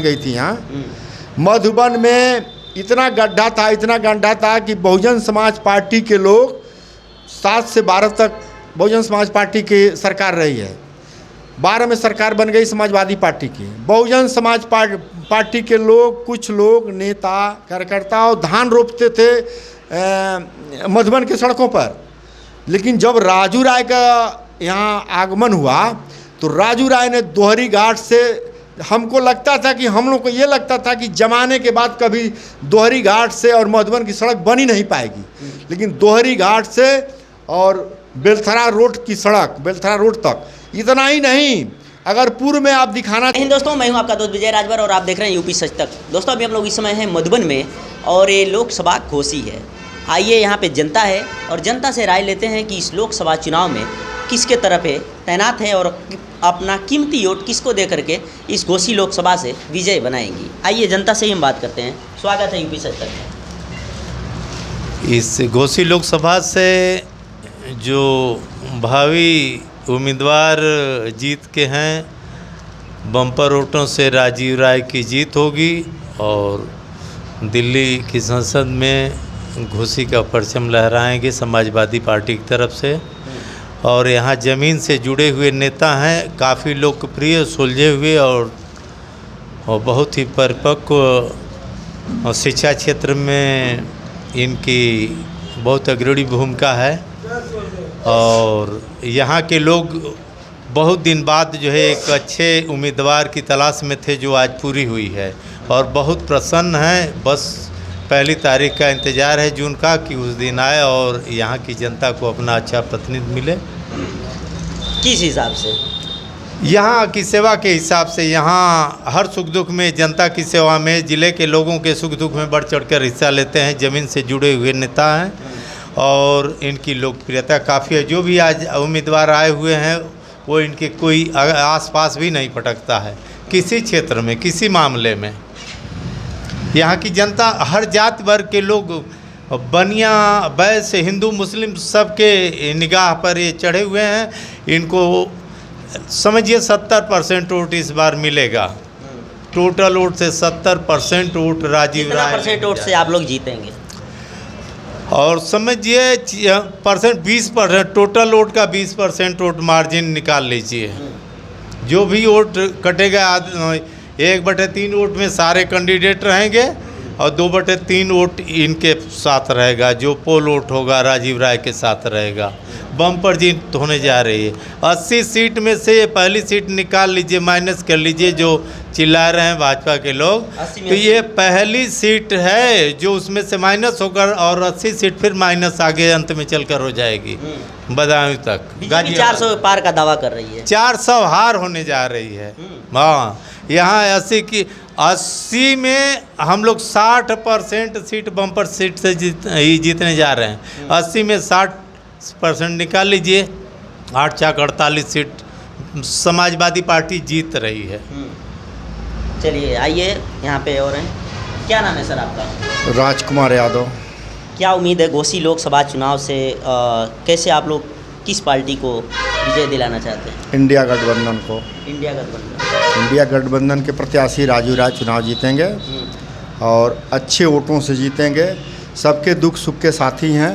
गई थी यहाँ मधुबन में इतना गड्ढा था कि बहुजन समाज पार्टी के लोग 7 से 12 तक बहुजन समाज पार्टी की सरकार रही है। 12 में सरकार बन गई समाजवादी पार्टी की। बहुजन समाज पार्टी के लोग, कुछ लोग नेता कार्यकर्ता और धान रोपते थे मधुबन के सड़कों पर। लेकिन जब राजू राय का यहाँ आगमन हुआ तो राजू राय ने दोहरी घाट से, हमको लगता था कि हम लोग को ये लगता था कि जमाने के बाद कभी दोहरी घाट से और मधुबन की सड़क बन ही नहीं पाएगी, लेकिन दोहरी घाट से और बेलथरा रोड की सड़क, बेलथरा रोड तक, इतना ही नहीं, अगर पूर्व में आप दिखाना। दोस्तों, मैं हूं आपका दोस्त विजय राजभर और आप देख रहे हैं यूपी सच तक। दोस्तों, अभी हम लोग इस समय हैं मधुबन में और ये लोकसभा घोषी है। आइए, यहाँ पे जनता है और जनता से राय लेते हैं कि इस लोकसभा चुनाव में किसके तरफ है तैनात है और अपना कीमती वोट किसको दे करके इस घोषी लोकसभा से विजय बनाएंगी। आइए, जनता से ही हम बात करते हैं। स्वागत है यूपी सच तक। इस घोषी लोकसभा से जो भावी उम्मीदवार जीत के हैं, बम्पर वोटों से राजीव राय की जीत होगी और दिल्ली की संसद में घोषी का परचम लहराएंगे समाजवादी पार्टी की तरफ से। और यहाँ ज़मीन से जुड़े हुए नेता हैं, काफ़ी लोकप्रिय, सुलझे हुए और बहुत ही परिपक्व शिक्षा क्षेत्र में इनकी बहुत अग्रणी भूमिका है। और यहाँ के लोग बहुत दिन बाद जो है एक अच्छे उम्मीदवार की तलाश में थे, जो आज पूरी हुई है और बहुत प्रसन्न हैं। बस 1 तारीख का इंतज़ार है जून का कि उस दिन आए और यहाँ की जनता को अपना अच्छा प्रतिनिधि मिले। किस हिसाब से? यहाँ की सेवा के हिसाब से। यहाँ हर सुख दुख में, जनता की सेवा में, ज़िले के लोगों के सुख दुख में बढ़ चढ़कर हिस्सा लेते हैं। ज़मीन से जुड़े हुए नेता हैं और इनकी लोकप्रियता काफ़ी है। जो भी आज उम्मीदवार आए हुए हैं वो इनके कोई आसपास भी नहीं पटकता है किसी क्षेत्र में, किसी मामले में। यहाँ की जनता हर जात वर्ग के लोग, बनिया, वैश्य, हिंदू, मुस्लिम, सबके निगाह पर ये चढ़े हुए हैं। इनको समझिए 70% वोट इस बार मिलेगा। टोटल वोट से 70% वोट राजीव राय % वोट से आप लोग जीतेंगे और समझिए 20%, टोटल वोट का 20% वोट मार्जिन निकाल लीजिए। जो भी वोट कटेगा, 1/3 वोट में सारे कैंडिडेट रहेंगे और 2/3 वोट इनके साथ रहेगा। जो पोल वोट होगा राजीव राय के साथ रहेगा। बम्पर जीत होने जा रही है। 80 सीट में से पहली सीट निकाल लीजिए, माइनस कर लीजिए जो चिल्ला रहे हैं भाजपा के लोग, तो ये पहली सीट है जो उसमें से माइनस होकर और 80 सीट फिर माइनस आगे अंत में चलकर हो जाएगी बदायूं तक। 400 पार का दावा कर रही है। 400 हार होने जा रही है। हाँ, यहाँ 80 में हम लोग 60% सीट बम्पर सीट से जीतने जा रहे हैं। 80 में 60% निकाल लीजिए, 8 4 48 सीट समाजवादी पार्टी जीत रही है। चलिए, आइए यहाँ पे और हैं। क्या नाम है सर आपका? राजकुमार यादव। क्या उम्मीद है घोषी लोकसभा चुनाव से? कैसे आप लोग किस पार्टी को विजय दिलाना चाहते हैं? इंडिया गठबंधन को। इंडिया गठबंधन के प्रत्याशी राजू राय चुनाव जीतेंगे और अच्छे वोटों से जीतेंगे। सबके दुख सुख के साथी हैं।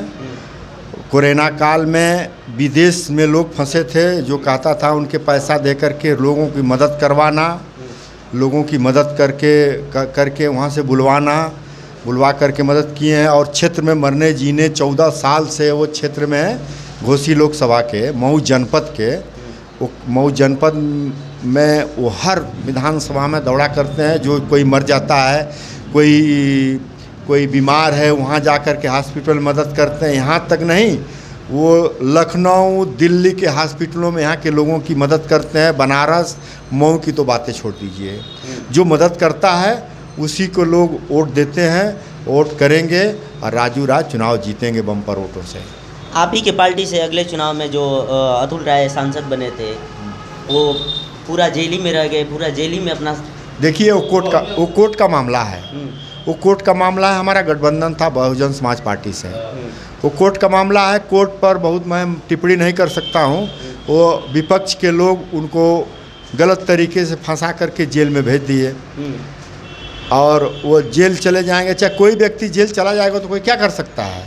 कोरोना काल में विदेश में लोग फंसे थे, जो कहता था उनके पैसा दे करके लोगों की मदद करवाना, लोगों की मदद करके वहाँ से बुलवा करके मदद किए हैं। और क्षेत्र में मरने जीने 14 साल से वो क्षेत्र में घोषी लोकसभा के मऊ जनपद के, वो मऊ जनपद में वो हर विधानसभा में दौड़ा करते हैं। जो कोई मर जाता है, कोई बीमार है, वहाँ जा कर के हॉस्पिटल मदद करते हैं। यहाँ तक नहीं, वो लखनऊ, दिल्ली के हॉस्पिटलों में यहाँ के लोगों की मदद करते हैं। बनारस, मऊ की तो बातें छोड़ दीजिए। जो मदद करता है उसी को लोग वोट देते हैं, वोट करेंगे और राजू राय चुनाव जीतेंगे बम्पर वोटों से। आप ही के पार्टी से अगले चुनाव में जो अतुल राय सांसद बने थे, वो पूरा जेल ही में रह गए, पूरा जेल ही में अपना। देखिए, वो कोर्ट का मामला है। वो कोर्ट का मामला है। हमारा गठबंधन था बहुजन समाज पार्टी से। वो कोर्ट का मामला है। कोर्ट पर बहुत मैं टिप्पणी नहीं कर सकता हूँ। वो विपक्ष के लोग उनको गलत तरीके से फंसा करके जेल में भेज दिए। और वो जेल चले जाएंगे। चाहे कोई व्यक्ति जेल चला जाएगा तो कोई क्या कर सकता है,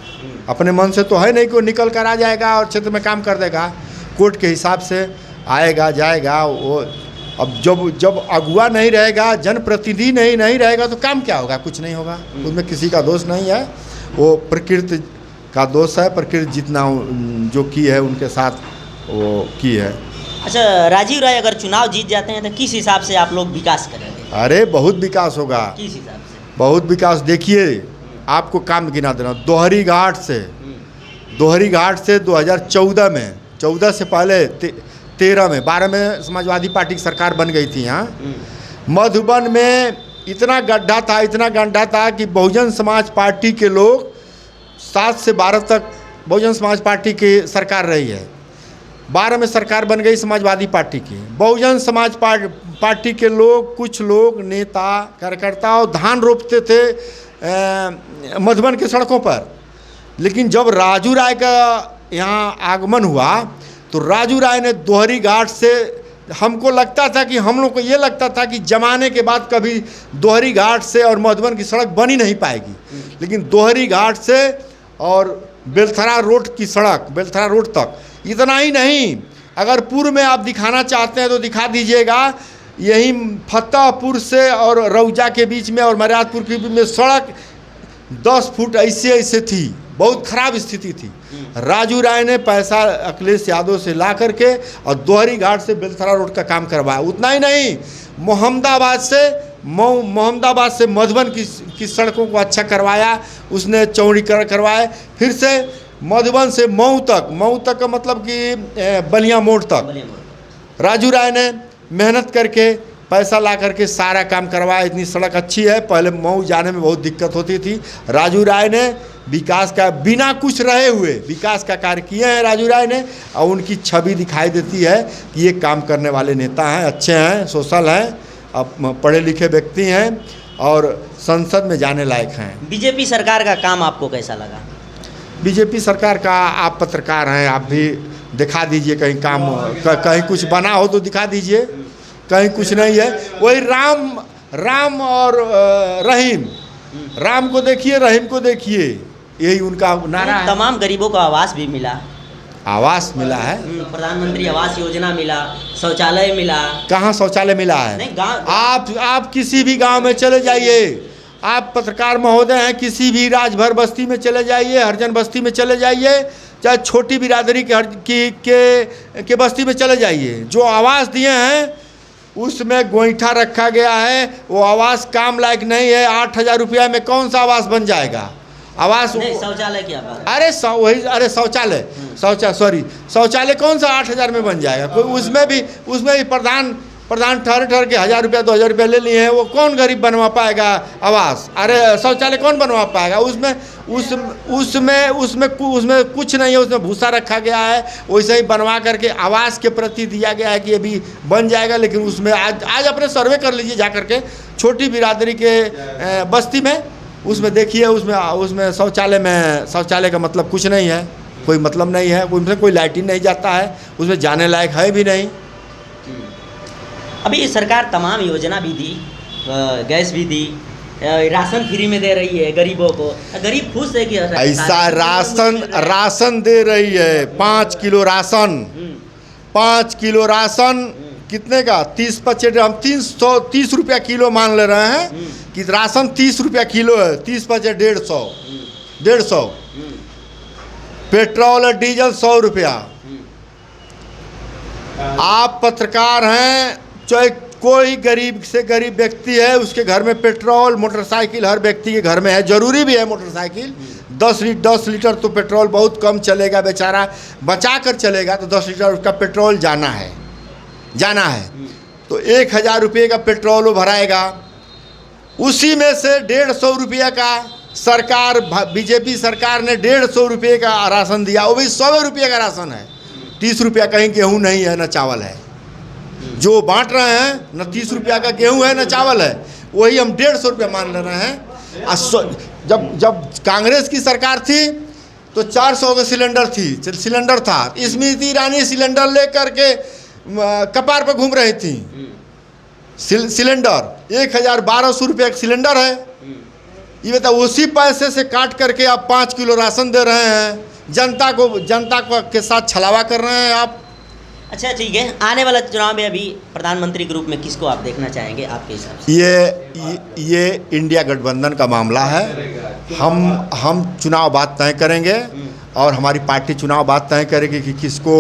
अपने मन से तो है नहीं कि वो निकल कर आ जाएगा और क्षेत्र में काम कर देगा। कोर्ट के हिसाब से आएगा जाएगा। वो अब जब अगुआ नहीं रहेगा, जनप्रतिनिधि नहीं रहेगा तो काम क्या होगा, कुछ नहीं होगा। उसमें किसी का दोष नहीं है, वो प्रकृति का दोष है। प्रकृति जितना जो की है उनके साथ वो की है। अच्छा, राजीव राय अगर चुनाव जीत जाते हैं तो किस हिसाब से आप लोग विकास करेंगे? अरे बहुत विकास होगा, किस हिसाब से? बहुत विकास। देखिए आपको काम गिना देना, दोहरी घाट से 2014 में, 14 से पहले 13 में, 12 में समाजवादी पार्टी की सरकार बन गई थी यहाँ। मधुबन में इतना गड्ढा था कि बहुजन समाज पार्टी के लोग 7 से 12 तक बहुजन समाज पार्टी की सरकार रही है। 12 में सरकार बन गई समाजवादी पार्टी की। बहुजन समाज पार्टी के लोग, कुछ लोग, नेता कार्यकर्ता और धान रोपते थे मधुबन के सड़कों पर। लेकिन जब राजू राय का यहाँ आगमन हुआ तो राजू राय ने दोहरी घाट से, हमको लगता था कि, हम लोग को ये लगता था कि जमाने के बाद कभी दोहरी घाट से और मधुबन की सड़क बन ही नहीं पाएगी। लेकिन दोहरी घाट से और बेलथरा रोड की सड़क, बेलथरा रोड तक, इतना ही नहीं, अगर पूर्व में आप दिखाना चाहते हैं तो दिखा दीजिएगा। यही फतेहपुर से और रौजा के बीच में और मर्यादपुर के बीच में सड़क 10 फुट ऐसे थी, बहुत खराब स्थिति थी। राजू राय ने पैसा अखिलेश यादव से ला करके और दोहरी घाट से बेलथरा रोड का काम करवाया। उतना ही नहीं, मोहम्मदाबाद से मधुबन की सड़कों को अच्छा करवाया, उसने चौड़ीकरण करवाए। फिर से मधुबन से मऊ तक का मतलब कि बलिया मोड़ तक राजू राय ने मेहनत करके पैसा ला करके सारा काम करवाया। इतनी सड़क अच्छी है, पहले मऊ जाने में बहुत दिक्कत होती थी। राजू राय ने विकास का, बिना कुछ रहे हुए विकास का कार्य किए हैं राजू राय ने, और उनकी छवि दिखाई देती है कि ये काम करने वाले नेता हैं, अच्छे हैं, सोशल हैं, अब पढ़े लिखे व्यक्ति हैं और संसद में जाने लायक हैं। बीजेपी सरकार का काम आपको कैसा लगा? बीजेपी सरकार का, आप पत्रकार हैं, आप भी दिखा दीजिए कहीं काम, कहीं कुछ बना हो तो दिखा दीजिए। कहीं कुछ नहीं है। वही राम और रहीम, राम को देखिए, रहीम को देखिए, यही उनका नारा है। तमाम गरीबों को आवास भी मिला, आवास मिला है, प्रधानमंत्री आवास योजना मिला, शौचालय मिला। कहाँ शौचालय मिला है? नहीं, गाँव, आप किसी भी गांव में चले जाइए, आप पत्रकार महोदय हैं, किसी भी राजभर बस्ती में चले जाइए, हरिजन बस्ती में चले जाइए, चाहे छोटी बिरादरी के बस्ती में चले जाइए, जो आवास दिए हैं उसमें गोईठा रखा गया है। वो आवास काम लायक नहीं है। 8,000 रुपया में कौन सा आवास बन जाएगा? आवास नहीं, शौचालय की बात। अरे शौचालय कौन सा 8,000 में बन जाएगा? कोई उसमें भी प्रधान ठहर के 1,000 रुपया 2,000 रुपया ले लिए हैं, वो कौन गरीब बनवा पाएगा आवास? अरे शौचालय कौन बनवा पाएगा? उसमें कुछ नहीं है, उसमें भूसा रखा गया है, वैसे ही बनवा करके आवास के प्रति दिया गया है कि ये भी बन जाएगा। लेकिन उसमें आज अपने सर्वे कर लीजिए जा करके, छोटी बिरादरी के बस्ती में, उसमें देखिए, उसमें शौचालय का मतलब कुछ नहीं है, कोई मतलब नहीं है। उसमें कोई लाइटिंग नहीं जाता है, उसमें जाने लायक है भी नहीं। अभी सरकार तमाम योजना भी दी, गैस भी दी, राशन फ्री में दे रही है गरीबों को। गरीब खुश है कि ऐसा राशन दे रही है। 5 किलो राशन कितने का? 30-25, हम 330 रुपया किलो मान ले रहे हैं कि राशन 30 रुपया किलो है। 30-25 150। पेट्रोल और डीजल 100 रुपया। आप पत्रकार हैं, चाहे कोई गरीब से गरीब व्यक्ति है, उसके घर में पेट्रोल, मोटरसाइकिल हर व्यक्ति के घर में है, जरूरी भी है मोटरसाइकिल। 10 लीटर तो पेट्रोल बहुत कम चलेगा, बेचारा बचा कर चलेगा तो 10 लीटर उसका पेट्रोल जाना है तो 1,000 रुपये का पेट्रोल वो भराएगा। उसी में से 150 रुपये का सरकार, बीजेपी सरकार ने 150 रुपये का राशन दिया, वो भी 100 रुपये का राशन है। 30 रुपया कहीं गेहूँ नहीं है, न चावल है। जो बांट रहे हैं, न 30 रुपया का गेहूँ है, न चावल है, वही हम 150 रुपया मान ले रहे हैं। जब कांग्रेस की सरकार थी तो 400 का सिलेंडर था। स्मृति ईरानी सिलेंडर ले करके कपार पर घूम रही थी। सिलेंडर 1,1200 रुपये एक सिलेंडर है। ये बताओ, उसी पैसे से काट करके आप 5 किलो राशन दे रहे हैं, जनता को के साथ छलावा कर रहे हैं आप। अच्छा ठीक है, आने वाला चुनाव में अभी प्रधानमंत्री के रूप में किसको आप देखना चाहेंगे आपके हिसाब से? ये इंडिया गठबंधन का मामला है। हम चुनाव बाद तय करेंगे और हमारी पार्टी चुनाव बाद तय करेगी कि किसको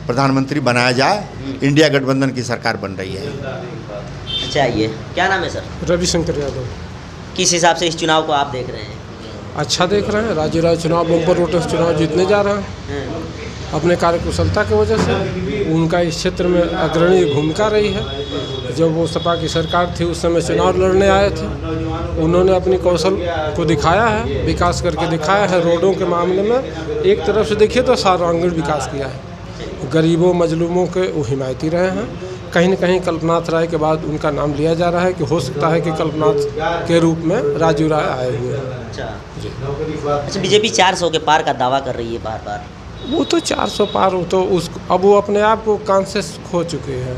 प्रधानमंत्री बनाया जाए। इंडिया गठबंधन की सरकार बन रही है। अच्छा, ये क्या नाम है सर? रविशंकर यादव। किस हिसाब से इस चुनाव को आप देख रहे हैं? अच्छा देख रहे हैं, राज्य राज चुनाव बम्पर वोटों से चुनाव जीतने जा रहे हैं अपने कार्यकुशलता की वजह से। उनका इस क्षेत्र में अग्रणी भूमिका रही है। जब वो सपा की सरकार थी उस समय चुनाव लड़ने आए थे, उन्होंने अपनी कौशल को दिखाया है, विकास करके दिखाया है। रोडों के मामले में एक तरफ से देखिए तो सर्वांगीण विकास किया है। गरीबों मजलूमों के वो हिमायती रहे हैं। कहीं न कहीं कल्पनाथ राय के बाद उनका नाम लिया जा रहा है कि हो सकता है कि कल्पनाथ के रूप में राजू राय आए हुए हैं। अच्छा, बीजेपी 400 के पार का दावा कर रही है बार बार। वो तो 400 पार हो तो अब वो अपने आप को कॉन्शियस खो चुके हैं।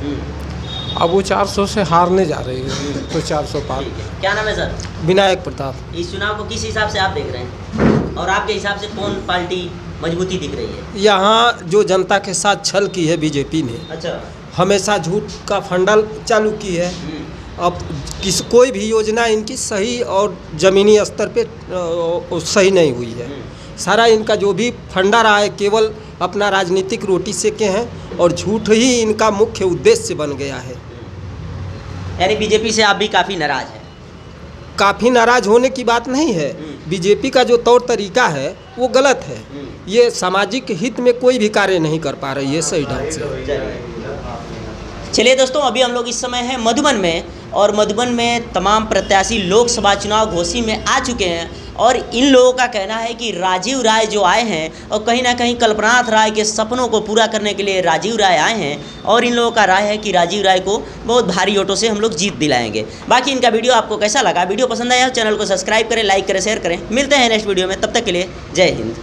अब वो 400 से हारने जा रही है, तो 400 पार। क्या नाम है सर? विनायक प्रताप। इस चुनाव को किस हिसाब से आप देख रहे हैं और आपके हिसाब से कौन पार्टी मजबूती दिख रही है? यहाँ जो जनता के साथ छल की है बीजेपी ने, अच्छा, हमेशा झूठ का फंडल चालू की है। अब कोई भी योजना इनकी सही और ज़मीनी स्तर पे सही नहीं हुई है। सारा इनका जो भी फंडा रहा है केवल अपना राजनीतिक रोटी सेके हैं और झूठ ही इनका मुख्य उद्देश्य बन गया है। यानी बीजेपी से आप भी काफ़ी नाराज़ हैं? काफ़ी नाराज़ होने की बात नहीं है। बीजेपी का जो तौर तरीका है वो गलत है। ये सामाजिक हित में कोई भी कार्य नहीं कर पा रही है सही ढंग से। चलिए दोस्तों, अभी हम लोग इस समय हैं मधुबन में, और मधुबन में तमाम प्रत्याशी लोकसभा चुनाव घोषी में आ चुके हैं। और इन लोगों का कहना है कि राजीव राय जो आए हैं और कहीं ना कहीं कल्पनाथ राय के सपनों को पूरा करने के लिए राजीव राय आए हैं, और इन लोगों का राय है कि राजीव राय को बहुत भारी वोटों से हम लोग जीत दिलाएंगे। बाकी इनका वीडियो आपको कैसा लगा? वीडियो पसंद आया चैनल को सब्सक्राइब करें, लाइक करें, शेयर करें। मिलते हैं नेक्स्ट वीडियो में, तब तक के लिए जय हिंद।